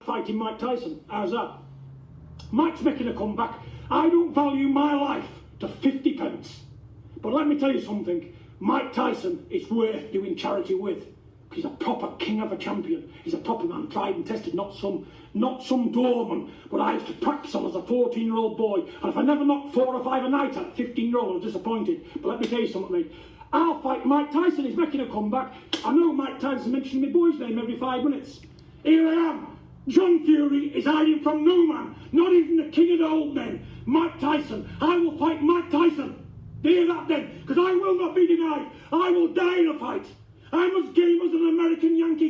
Fighting Mike Tyson, how's that? Mike's making a comeback. I don't value my life to 50 pence. But let me tell you something, Mike Tyson is worth doing charity with. He's a proper king of a champion. He's a proper man, tried and tested, not some doorman. But I used to practice on as a 14-year-old boy. And if I never knocked 4 or 5 a night at 15-year-old, I was disappointed. But let me tell you something, mate. I'll fight Mike Tyson. He's making a comeback. I know Mike Tyson mentioning my boy's name every 5 minutes. Here I am. John Fury is hiding from no man, not even the king of the old men, Mike Tyson. I will fight Mike Tyson. Do you hear that then? Because I will not be denied. I will die in a fight. I'm as game as an American Yankee.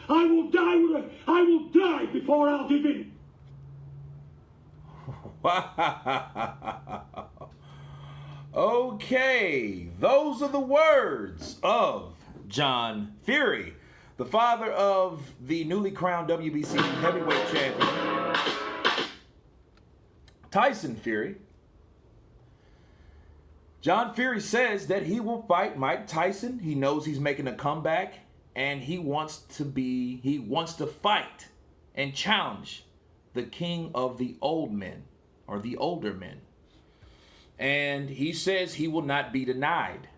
I will die before I'll give in. Okay, those are the words of John Fury, the father of the newly crowned WBC heavyweight champion, Tyson Fury. John Fury says that he will fight Mike Tyson. He knows he's making a comeback, and he wants to fight and challenge the king of the old men, or the older men. And he says he will not be denied.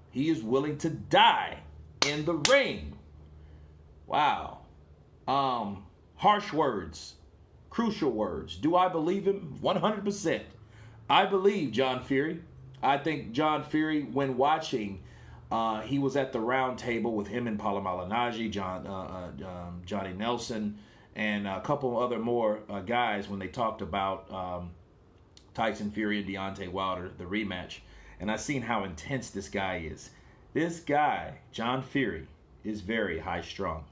He is willing to die in the ring. Wow. Harsh words, crucial words. Do I believe him? 100%. I believe John Fury. I think John Fury, when watching, he was at the round table with him and Paulo Malignaggi, Johnny Nelson, and a couple other more guys when they talked about Tyson Fury and Deontay Wilder, the rematch. And I seen how intense this guy is. This guy, John Fury, is very high-strung.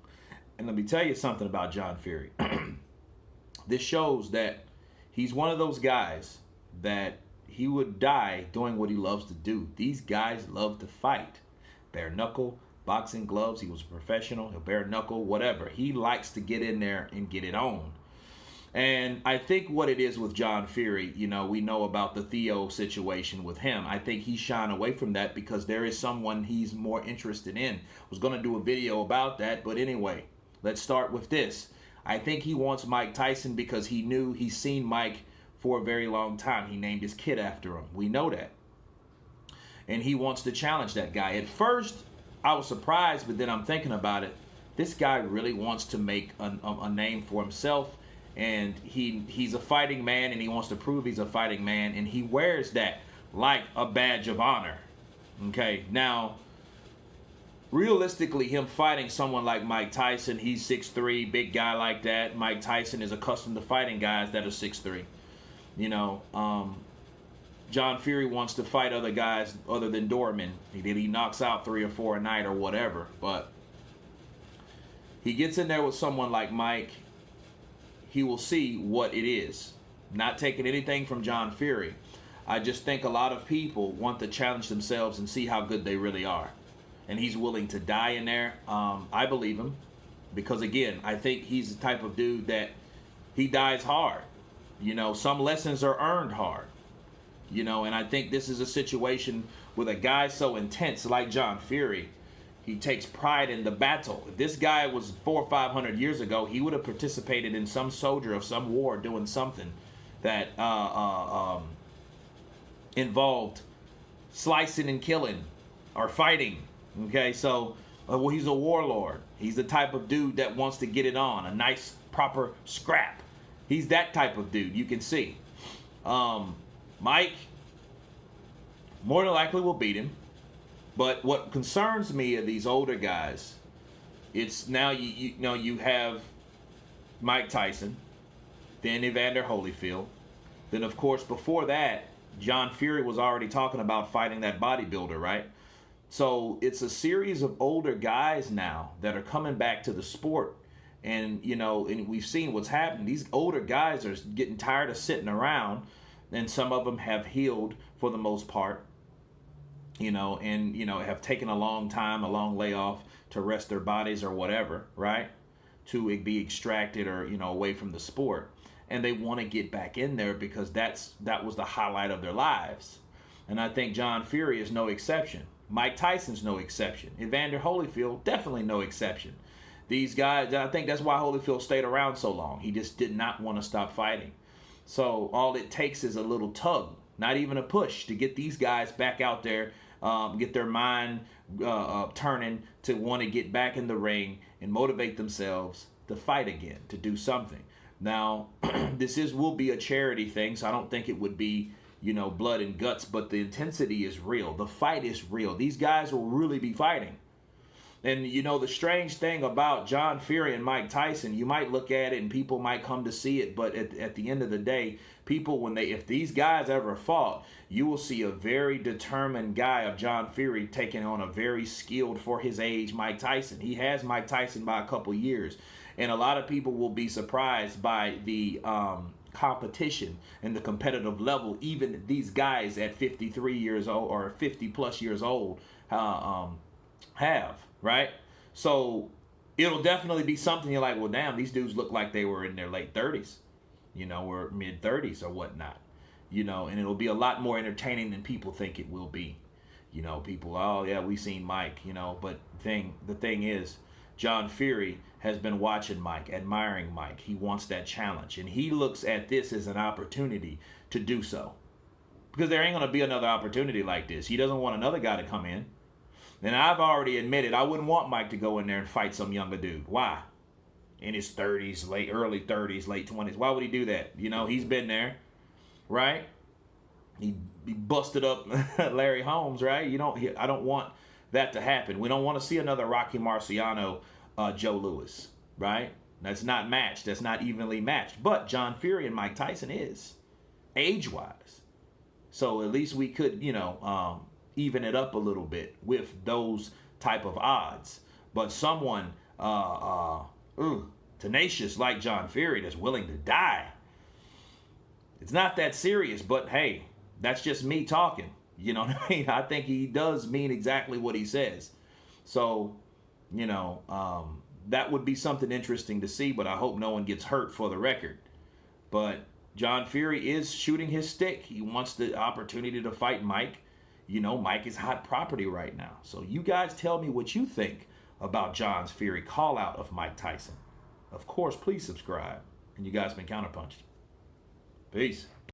And let me tell you something about John Fury. This shows that he's one of those guys that he would die doing what he loves to do. These guys love to fight. Bare knuckle, boxing gloves. He was a professional. Bare knuckle, whatever. He likes to get in there and get it on. And I think what it is with John Fury, you know, we know about the Theo situation with him. I think he's shying away from that because there is someone he's more interested in. I was going to do a video about that, but anyway, let's start with this. I think he wants Mike Tyson because he's seen Mike for a very long time. He named his kid after him. We know that. And he wants to challenge that guy. At first, I was surprised, but then I'm thinking about it. This guy really wants to make a name for himself. And he's a fighting man, and he wants to prove he's a fighting man, and he wears that like a badge of honor. Okay, now, realistically, him fighting someone like Mike Tyson, he's 6'3", big guy like that. Mike Tyson is accustomed to fighting guys that are 6'3". You know, John Fury wants to fight other guys other than doormen. He knocks out 3 or 4 a night or whatever, but he gets in there with someone like Mike. He will see what it is. Not taking anything from John Fury. I just think a lot of people want to challenge themselves and see how good they really are. And he's willing to die in there. I believe him. Because again, I think he's the type of dude that he dies hard. You know, some lessons are earned hard. You know, and I think this is a situation with a guy so intense like John Fury. He takes pride in the battle. If this guy was 400 or 500 years ago, he would have participated in some soldier of some war doing something that involved slicing and killing or fighting. Okay, so well, he's a warlord. He's the type of dude that wants to get it on, a nice, proper scrap. He's that type of dude, you can see. Mike more than likely will beat him. But what concerns me are these older guys. It's now you know you have Mike Tyson, then Evander Holyfield. Then of course before that, John Fury was already talking about fighting that bodybuilder, right? So it's a series of older guys now that are coming back to the sport. And, you know, and we've seen what's happening. These older guys are getting tired of sitting around, and some of them have healed for the most part, you know, and, you know, have taken a long layoff to rest their bodies or whatever, right? To be extracted or, you know, away from the sport. And they want to get back in there because that was the highlight of their lives. And I think John Fury is no exception. Mike Tyson's no exception. Evander Holyfield, definitely no exception. These guys, I think that's why Holyfield stayed around so long. He just did not want to stop fighting. So all it takes is a little tug, not even a push, to get these guys back out there, get their mind turning to want to get back in the ring and motivate themselves to fight again, to do something. Now, will be a charity thing, so I don't think it would be, blood and guts, but the intensity is real. The fight is real. These guys will really be fighting. And, the strange thing about John Fury and Mike Tyson, you might look at it and people might come to see it, but at the end of the day, people, if these guys ever fought, you will see a very determined guy of John Fury taking on a very skilled, for his age, Mike Tyson. He has Mike Tyson by a couple years. And a lot of people will be surprised by the competition and the competitive level even these guys at 53 years old or 50 plus years old have, right? So it'll definitely be something you're like, well, damn, these dudes look like they were in their late 30s, or mid 30s or whatnot, and it'll be a lot more entertaining than people think it will be. People, oh yeah, we seen Mike, but the thing is, John Fury has been watching Mike, admiring Mike. He wants that challenge, and he looks at this as an opportunity to do so. Because there ain't going to be another opportunity like this. He doesn't want another guy to come in. And I've already admitted I wouldn't want Mike to go in there and fight some younger dude. Why? In his 30s, early 30s, late 20s. Why would he do that? He's been there, right? He busted up Larry Holmes, right? I don't want that to happen. We don't want to see another Rocky Marciano, Joe Louis, right? That's not matched. That's not evenly matched. But John Fury and Mike Tyson is, age-wise. So at least we could, even it up a little bit with those type of odds. But someone tenacious like John Fury that's willing to die, it's not that serious. But hey, that's just me talking. You know what I mean? I think he does mean exactly what he says. So, that would be something interesting to see, but I hope no one gets hurt for the record. But John Fury is shooting his stick. He wants the opportunity to fight Mike. Mike is hot property right now. So you guys tell me what you think about John Fury call out of Mike Tyson. Of course, please subscribe. And you guys been Counterpunched. Peace.